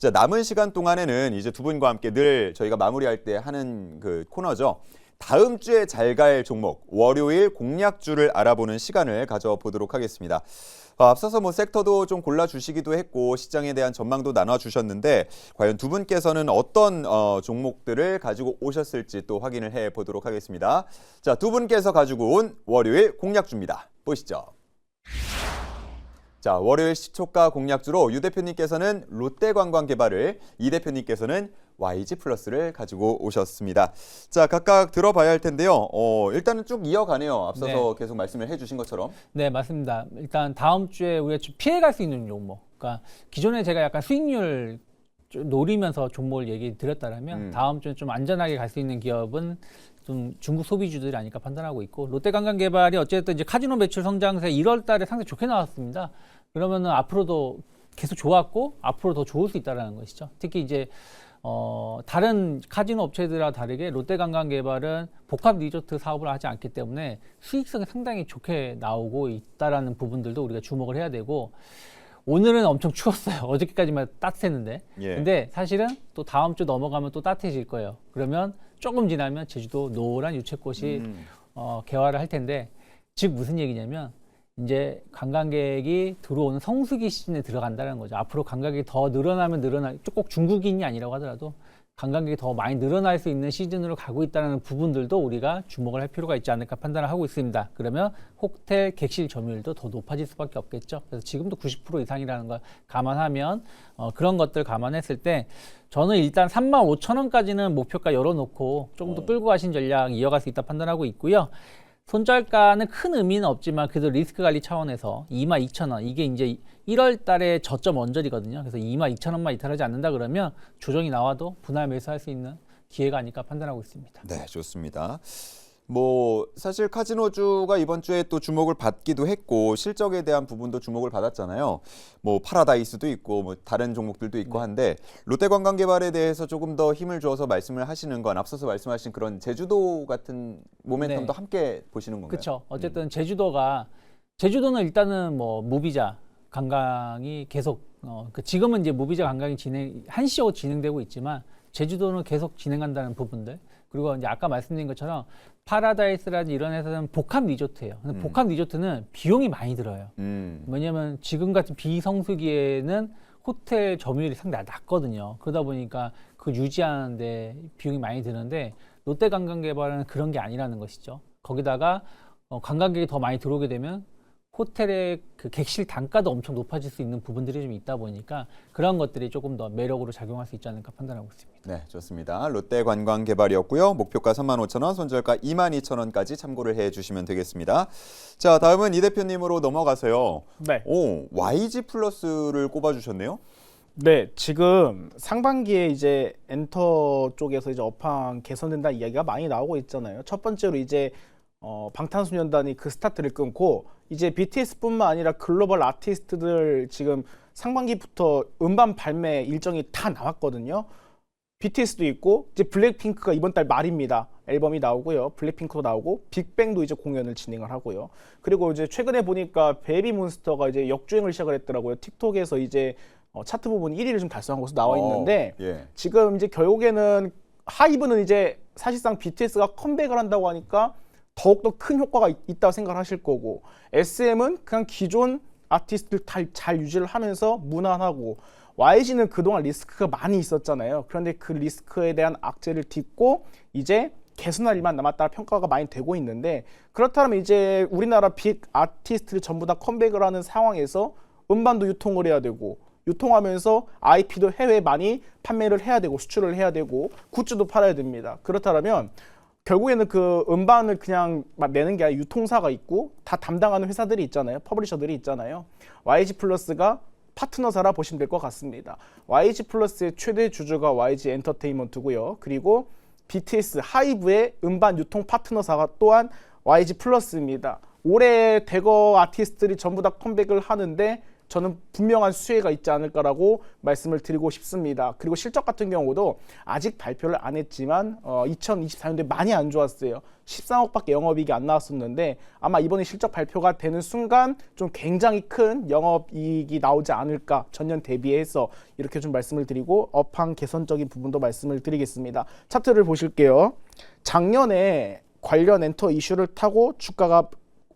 자, 남은 시간 동안에는 이제 두 분과 함께 늘 저희가 마무리할 때 하는 그 코너죠. 다음 주에 잘 갈 종목, 월요일 공략주를 알아보는 시간을 가져보도록 하겠습니다. 앞서서 뭐 섹터도 좀 골라주시기도 했고 시장에 대한 전망도 나눠주셨는데 과연 두 분께서는 어떤 종목들을 가지고 오셨을지 또 확인을 해보도록 하겠습니다. 자, 두 분께서 가지고 온 월요일 공략주입니다. 보시죠. 자, 월요일 시초가 공략주로 유 대표님께서는 롯데관광개발을, 이 대표님께서는 YG플러스를 가지고 오셨습니다. 자, 각각 들어봐야 할 텐데요. 일단은 쭉 이어가네요. 앞서서 네. 계속 말씀을 해주신 것처럼. 네, 맞습니다. 일단 다음 주에 우리가 좀 피해갈 수 있는 종목. 그러니까 기존에 제가 약간 수익률 좀 노리면서 종목을 얘기 드렸다면 다음 주에 좀 안전하게 갈 수 있는 기업은 좀 중국 소비주들이 아닐까 판단하고 있고, 롯데관광개발이 어쨌든 이제 카지노 매출 성장세 1월 달에 상당히 좋게 나왔습니다. 그러면은 앞으로도 계속 좋았고 앞으로 더 좋을 수 있다는 것이죠. 특히 이제 다른 카지노 업체들과 다르게 롯데관광개발은 복합 리조트 사업을 하지 않기 때문에 수익성이 상당히 좋게 나오고 있다라는 부분들도 우리가 주목을 해야 되고, 오늘은 엄청 추웠어요. 어저께까지만 따뜻했는데. 예. 근데 사실은 또 다음 주 넘어가면 또 따뜻해질 거예요. 그러면 조금 지나면 제주도 노란 유채꽃이 개화를 할 텐데, 즉 무슨 얘기냐면 이제 관광객이 들어오는 성수기 시즌에 들어간다는 거죠. 앞으로 관광객이 더 늘어나면 꼭 중국인이 아니라고 하더라도 관광객이 더 많이 늘어날 수 있는 시즌으로 가고 있다는 부분들도 우리가 주목을 할 필요가 있지 않을까 판단을 하고 있습니다. 그러면 호텔 객실 점유율도 더 높아질 수밖에 없겠죠. 그래서 지금도 90% 이상이라는 걸 감안하면 그런 것들 감안했을 때 저는 일단 35,000원까지는 목표가 열어놓고 조금 더 끌고 가신 전략 이어갈 수 있다 판단하고 있고요. 손절가는 큰 의미는 없지만 그래도 리스크 관리 차원에서 22,000원, 이게 이제 1월 달에 저점 원절이거든요. 그래서 22,000원만 이탈하지 않는다 그러면 조정이 나와도 분할 매수할 수 있는 기회가 아닐까 판단하고 있습니다. 네, 좋습니다. 뭐 사실 카지노주가 이번 주에 또 주목을 받기도 했고 실적에 대한 부분도 주목을 받았잖아요. 뭐 파라다이스도 있고 뭐 다른 종목들도 있고 한데 롯데관광개발에 대해서 조금 더 힘을 줘서 말씀을 하시는 건 앞서서 말씀하신 그런 제주도 같은 모멘텀도 네. 함께 보시는 건가요? 그렇죠. 어쨌든 제주도는 일단은 뭐 무비자 관광이 계속 지금은 이제 무비자 관광이 한시적으로 진행되고 있지만 제주도는 계속 진행한다는 부분들, 그리고 이제 아까 말씀드린 것처럼 파라다이스라든지 이런 회사는 복합 리조트예요. 근데 복합 리조트는 비용이 많이 들어요. 왜냐하면 지금 같은 비성수기에는 호텔 점유율이 상당히 낮거든요. 그러다 보니까 그 유지하는데 비용이 많이 드는데 롯데관광개발은 그런 게 아니라는 것이죠. 거기다가 관광객이 더 많이 들어오게 되면 호텔의 그 객실 단가도 엄청 높아질 수 있는 부분들이 좀 있다 보니까 그런 것들이 조금 더 매력으로 작용할 수 있지 않을까 판단하고 있습니다. 네, 좋습니다. 롯데관광개발이었고요. 목표가 35,000원, 손절가 22,000원까지 참고를 해주시면 되겠습니다. 자, 다음은 이 대표님으로 넘어가서요. 네. YG플러스를 꼽아주셨네요. 네, 지금 상반기에 이제 엔터 쪽에서 이제 업황 개선된다 이야기가 많이 나오고 있잖아요. 첫 번째로 이제 방탄소년단이 그 스타트를 끊고 이제 BTS뿐만 아니라 글로벌 아티스트들 지금 상반기부터 음반 발매 일정이 다 나왔거든요. BTS도 있고 이제 블랙핑크가 이번 달 말입니다. 앨범이 나오고요. 블랙핑크도 나오고 빅뱅도 이제 공연을 진행을 하고요. 그리고 이제 최근에 보니까 베이비몬스터가 이제 역주행을 시작을 했더라고요. 틱톡에서 이제 차트 부분 1위를 좀 달성한 것으로 나와 있는데 예. 지금 이제 결국에는 하이브는 이제 사실상 BTS가 컴백을 한다고 하니까 더욱더 큰 효과가 있다고 생각하실 거고, SM은 그냥 기존 아티스트들 잘 유지를 하면서 무난하고, YG는 그동안 리스크가 많이 있었잖아요. 그런데 그 리스크에 대한 악재를 딛고 이제 개선할 일만 남았다 평가가 많이 되고 있는데, 그렇다면 이제 우리나라 빅 아티스트를 전부 다 컴백을 하는 상황에서 음반도 유통을 해야 되고, 유통하면서 IP도 해외에 많이 판매를 해야 되고 수출을 해야 되고 굿즈도 팔아야 됩니다. 그렇다면 결국에는 그 음반을 그냥 내는 게 아니라 유통사가 있고 다 담당하는 회사들이 있잖아요. 퍼블리셔들이 있잖아요. YG 플러스가 파트너사라 보시면 될 것 같습니다. YG 플러스의 최대 주주가 YG 엔터테인먼트고요. 그리고 BTS 하이브의 음반 유통 파트너사가 또한 YG 플러스입니다. 올해 대거 아티스트들이 전부 다 컴백을 하는데 저는 분명한 수혜가 있지 않을까라고 말씀을 드리고 싶습니다. 그리고 실적 같은 경우도 아직 발표를 안 했지만 2024년도에 많이 안 좋았어요. 13억밖에 영업이익이 안 나왔었는데 아마 이번에 실적 발표가 되는 순간 좀 굉장히 큰 영업이익이 나오지 않을까 전년 대비해서 이렇게 좀 말씀을 드리고 업황 개선적인 부분도 말씀을 드리겠습니다. 차트를 보실게요. 작년에 관련 엔터 이슈를 타고 주가가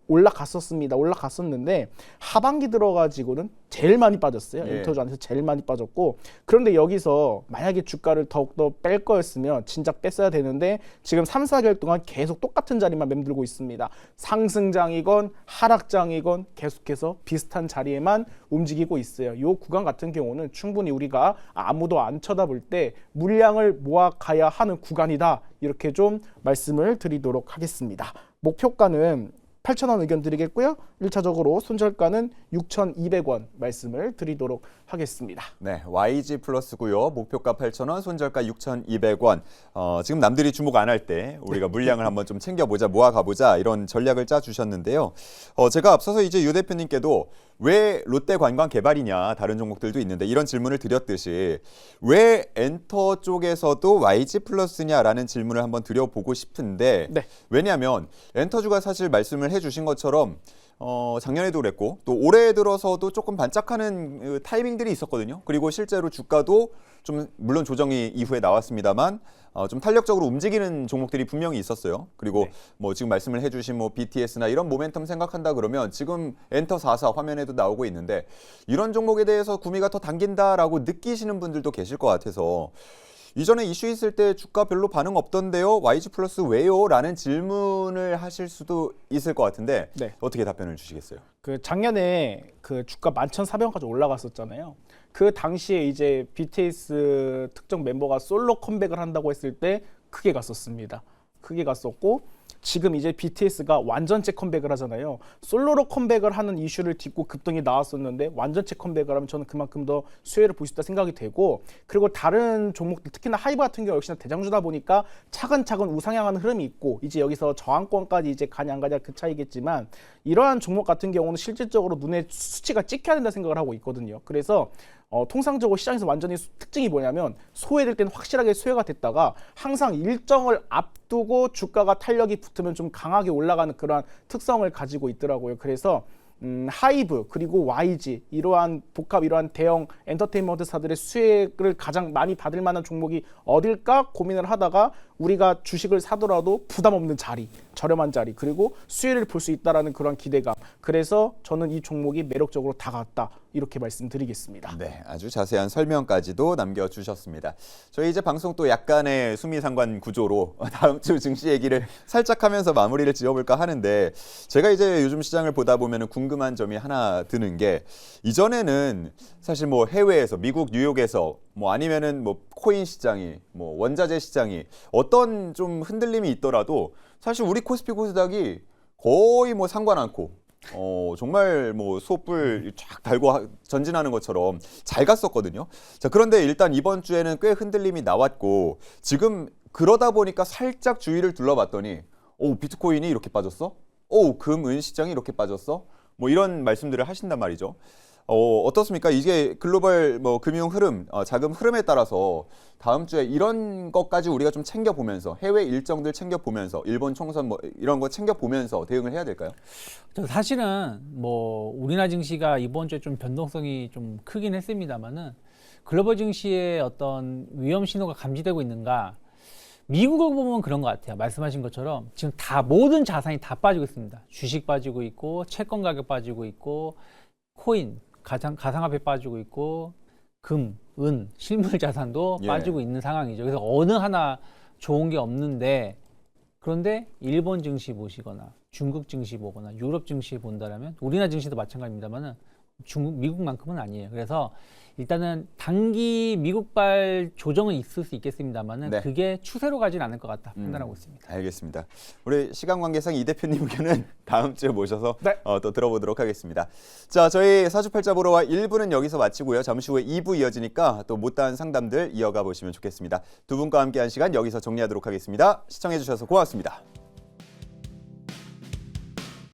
올라갔었는데 하반기 들어가지고는 제일 많이 빠졌어요. 예. 엔터주 안에서 제일 많이 빠졌고, 그런데 여기서 만약에 주가를 더욱더 뺄 거였으면 진작 뺐어야 되는데 지금 3, 4개월 동안 계속 똑같은 자리만 맴돌고 있습니다. 상승장이건 하락장이건 계속해서 비슷한 자리에만 움직이고 있어요. 이 구간 같은 경우는 충분히 우리가 아무도 안 쳐다볼 때 물량을 모아가야 하는 구간이다, 이렇게 좀 말씀을 드리도록 하겠습니다. 목표가는 8,000원 의견 드리겠고요. 1차적으로 손절가는 6,200원 말씀을 드리도록 하겠습니다. 네, YG 플러스고요. 목표가 8,000원, 손절가 6,200원. 지금 남들이 주목 안 할 때 우리가 물량을 한번 좀 챙겨보자, 모아가보자, 이런 전략을 짜주셨는데요. 제가 앞서서 이제 유 대표님께도 왜 롯데관광개발이냐, 다른 종목들도 있는데 이런 질문을 드렸듯이 왜 엔터 쪽에서도 YG 플러스냐라는 질문을 한번 드려보고 싶은데, 네. 왜냐하면 엔터주가 사실 말씀을 해주신 것처럼 작년에도 그랬고 또 올해 들어서도 조금 반짝하는 타이밍들이 있었거든요. 그리고 실제로 주가도 좀 물론 조정이 이후에 나왔습니다만 좀 탄력적으로 움직이는 종목들이 분명히 있었어요. 그리고 네. 뭐 지금 말씀을 해주신 뭐 BTS나 이런 모멘텀 생각한다 그러면 지금 엔터 44 화면에도 나오고 있는데 이런 종목에 대해서 구미가 더 당긴다라고 느끼시는 분들도 계실 것 같아서 이전에 이슈 있을 때 주가 별로 반응 없던데요, YG 플러스 왜요? 라는 질문을 하실 수도 있을 것 같은데 네. 어떻게 답변을 주시겠어요? 그 작년에 그 주가 11,400원까지 올라갔었잖아요. 그 당시에 이제 BTS 특정 멤버가 솔로 컴백을 한다고 했을 때 크게 갔었습니다. 크게 갔었고, 지금 이제 BTS가 완전체 컴백을 하잖아요. 솔로로 컴백을 하는 이슈를 딛고 급등이 나왔었는데 완전체 컴백을 하면 저는 그만큼 더 수혜를 볼 수 있다 생각이 되고, 그리고 다른 종목들 특히나 하이브 같은 경우 역시나 대장주다 보니까 차근차근 우상향하는 흐름이 있고, 이제 여기서 저항권까지 이제 가냐 안 가냐 그 차이겠지만 이러한 종목 같은 경우는 실질적으로 눈에 수치가 찍혀야 된다 생각을 하고 있거든요. 그래서 통상적으로 시장에서 완전히 특징이 뭐냐면 소외될 때는 확실하게 소외가 됐다가 항상 일정을 앞두고 주가가 탄력이 붙으면 좀 강하게 올라가는 그러한 특성을 가지고 있더라고요. 그래서 하이브 그리고 YG 이러한 복합 이러한 대형 엔터테인먼트사들의 수혜를 가장 많이 받을 만한 종목이 어딜까 고민을 하다가 우리가 주식을 사더라도 부담 없는 자리, 저렴한 자리, 그리고 수혜를 볼 수 있다라는 그런 기대감. 그래서 저는 이 종목이 매력적으로 다가왔다, 이렇게 말씀드리겠습니다. 네, 아주 자세한 설명까지도 남겨주셨습니다. 저희 이제 방송 또 약간의 수미상관 구조로 다음 주 증시 얘기를 살짝 하면서 마무리를 지어볼까 하는데, 제가 이제 요즘 시장을 보다 보면 궁금한 점이 하나 드는 게, 이전에는 사실 뭐 해외에서 미국 뉴욕에서 뭐 아니면은 뭐 코인 시장이 뭐 원자재 시장이 어떤 좀 흔들림이 있더라도 사실 우리 코스피 코스닥이 거의 뭐 상관 않고 정말 뭐 소뿔 쫙 달고 전진하는 것처럼 잘 갔었거든요. 자, 그런데 일단 이번 주에는 꽤 흔들림이 나왔고, 지금 그러다 보니까 살짝 주위를 둘러봤더니 비트코인이 이렇게 빠졌어? 금, 은 시장이 이렇게 빠졌어? 뭐 이런 말씀들을 하신단 말이죠. 어떻습니까? 이게 글로벌 뭐 금융 흐름, 자금 흐름에 따라서 다음 주에 이런 것까지 우리가 좀 챙겨보면서, 해외 일정들 챙겨보면서, 일본 총선 뭐 이런 거 챙겨보면서 대응을 해야 될까요? 사실은 뭐 우리나라 증시가 이번 주에 좀 변동성이 좀 크긴 했습니다만은 글로벌 증시의 어떤 위험 신호가 감지되고 있는가? 미국을 보면 그런 것 같아요. 말씀하신 것처럼 지금 다 모든 자산이 다 빠지고 있습니다. 주식 빠지고 있고, 채권 가격 빠지고 있고, 코인, 가상화폐 빠지고 있고, 금, 은, 실물 자산도 예. 빠지고 있는 상황이죠. 그래서 어느 하나 좋은 게 없는데, 그런데 일본 증시 보시거나 중국 증시 보거나 유럽 증시 본다라면, 우리나라 증시도 마찬가지입니다만은 미국만큼은 아니에요. 그래서 일단은 단기 미국발 조정은 있을 수 있겠습니다만은 네. 그게 추세로 가진 않을 것 같다 판단하고 있습니다. 알겠습니다. 우리 시간 관계상 이 대표님 의견은 다음 주에 모셔서 네. 또 들어보도록 하겠습니다. 자, 저희 사주팔자 보러와 1부는 여기서 마치고요. 잠시 후에 2부 이어지니까 또 못다한 상담들 이어가 보시면 좋겠습니다. 두 분과 함께한 시간 여기서 정리하도록 하겠습니다. 시청해 주셔서 고맙습니다.